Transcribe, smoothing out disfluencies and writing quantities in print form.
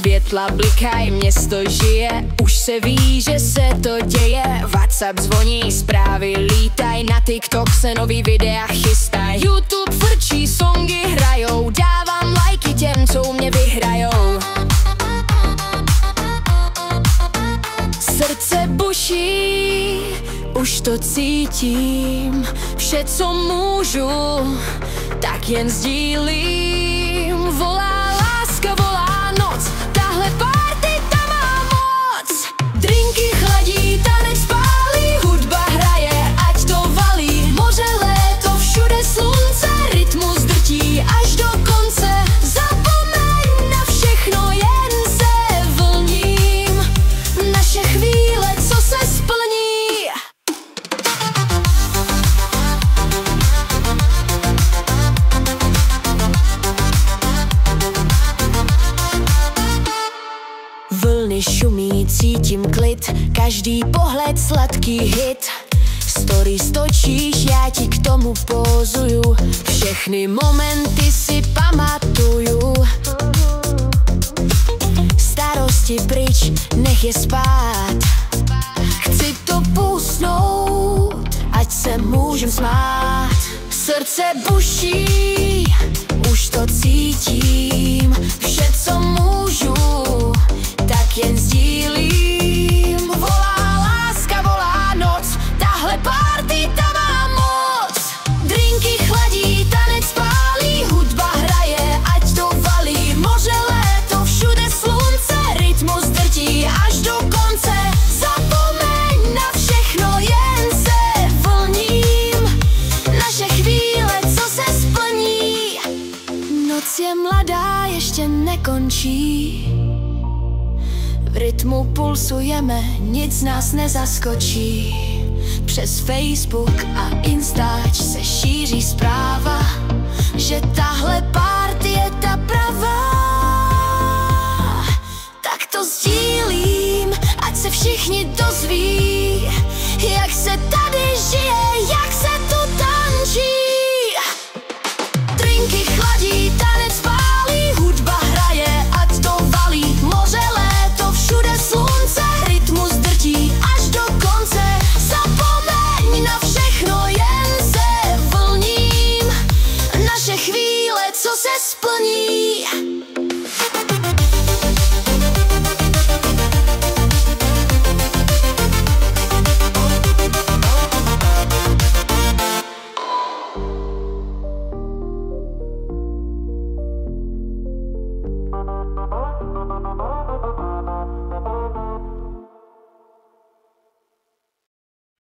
světla blikají, město žije, už se ví, že se to děje. WhatsApp zvoní, zprávy lítaj, na TikTok se nový videa chystaj. YouTube frčí, songy hrajou, dávám lajky těm, co mě vyhrajou. Srdce buší, už to cítím, vše, co můžu, tak jen sdílím. Volá láska, volá noc, tahle party ta má moc. Drinky chladí, tanec pálí, hudba hraje, ať to valí. Moře, léto, všude slunce, rytmus drtí až do konce. Zapomeň na všechno, jen se vlním, naše chvíle, co se splní. Vlny šumí, cítím klid, každý pohled sladký hit. Story stočíš, já ti k tomu pózuju, všechny momenty si pamatuju. Starosti pryč, nech je spát, chci to pusnout, ať se můžem smát. Srdce buší, už to cítím, vše, co můžu, tak jen sdílím. Volá láska, volá noc, tahle party ta má moc. Drinky chladí, tanec pálí, hudba hraje, ať to valí. Moře, léto, všude slunce, rytmus drtí až do konce. Zapomeň na všechno, jen se vlním, naše chvíle, co se splní. Noc je mladá, ještě nekončí, v rytmu pulsujeme, nic nás nezaskočí. Přes Facebook a Instač se šíří zpráva, že tahle party je ta pravá. Tak to sdílím, ať se všichni dozví, jak se tady žije, jak se tu tančí. Drinky chladí, tanec pálí, hudba hraje, ať to valí. Moře, léto, všude slunce, rytmus drtí až do konce. Zapomeň na všechno, jen se vlním, naše chvíle, co se splní.